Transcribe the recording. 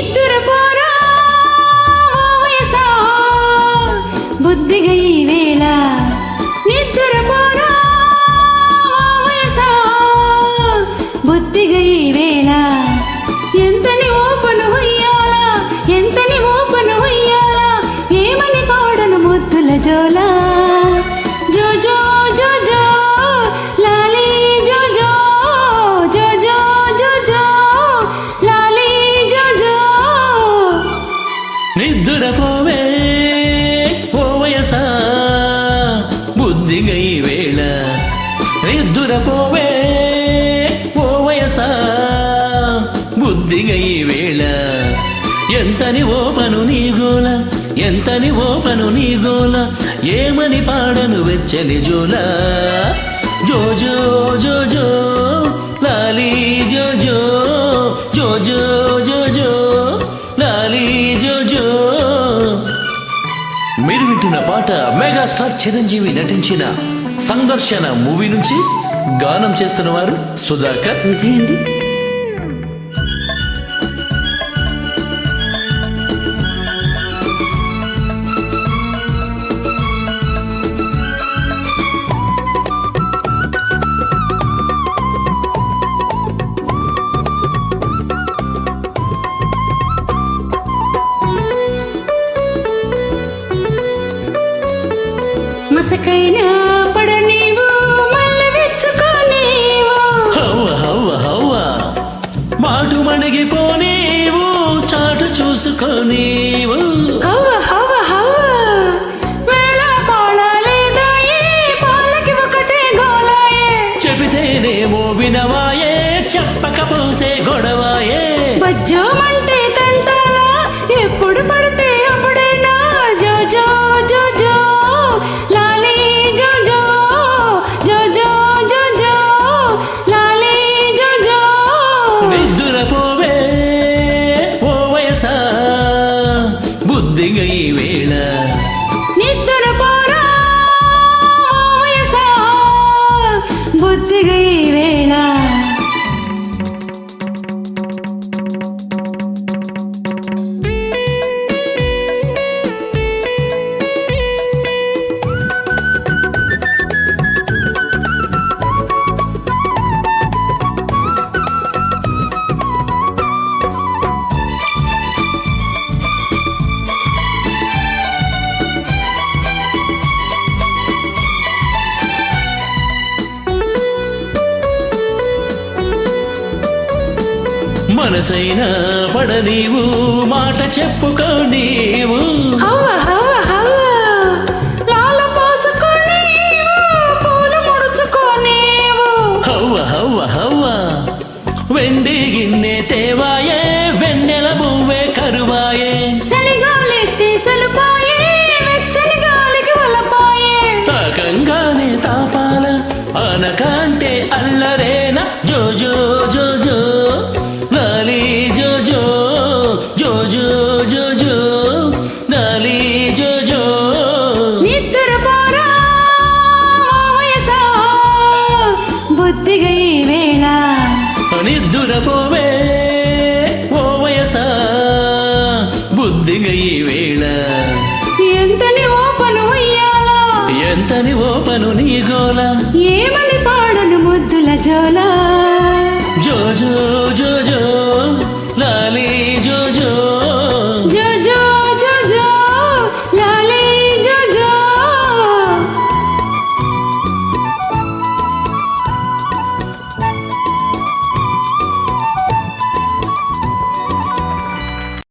నిద్దురపోరా వయసా బుద్ధిగా ఈ వేళ నిద్దురపోరా వయసా బుద్ధిగా ఈ వేళ ఎంతని ఓపను వయ్యాలా ఎంతని ఓపను వయ్యాలా ఏమని పాడను ముద్దుల జోలా జో జో జో జో లాలీ జో జో జో జో జో జో లాలీ జో జో నిద్దురపోవే ఓ వయసా బుద్ధిగా ఈ వేళ నిద్దురపోవే ఓ వయసా బుద్ధిగా ఈ వేళ ఎంతని ఓపను నీ గోల ఎంతని ఓపను నీ గోల ఏమని పాడను వెచ్చని జోల జో జో జో జో లాలీ జో జో జో జో జో జో లాలీ జో జో. మీరు వింటున్న పాట మెగాస్టార్ చిరంజీవి నటించిన సంఘర్షణ మూవీ నుంచి గానం చేస్తున్న వారు సుధాకర్ విజయండి. మసకైనా పడనీవు మళ్ళీ వెచ్చుకోనీవు హవ్వ హవ్వ హవ్వ మాటు మణిగిపోనీవు చాటు చూసుకోనీవు హవ్వ హవ్వ హవ్వ వేళ పాడాలేదాయే పాలకి ఒకటే గోలాయే చెబితేనేమో వినవాయే చెప్పకపోతే గొడవాయే బజ్జోమంటే తంటాలా ఎప్పుడు పడితే అప్పుడేనా జో జో జో జో లాలీ జో జో జో జో జో జో లాలీ జో జో నిద్దురపోవే ఓ వయసా బుద్ధిగా ఈ వేళ నిద్దురపోరా వయసా బుద్ధిగా ఈ వేళ మనసైనా పడనీవు మాట చెప్పుకోనీవు హవ్వ హవ్వ హవ్వ లాల పోసుకోనీవు పూలు ముడుచుకోనీవు హవ్వ హవ్వ హవ్వ వెండి గిన్నె తేవాయే వెన్నెల బువ్వే కరువాయే చలిగాలేస్తే సలుపాయే వెచ్చని గాలికి వలపాయే తాకంగానే తాపాల అనకంటే అల్లరేన జో జో జో జో లాలీ జో జో జో జో జో జో లాలీ జో జో నిద్దురపోరా వయసా బుద్ధిగా ఈ వేళ నిద్దురపోవే ఓ వయసా బుద్ధిగా ఈ వేళ ఎంతని ఓపను వయ్యాలా ఎంతని ఓపను నీ గోల ఏమని పాడను ముద్దుల జోలా జో జో జో జో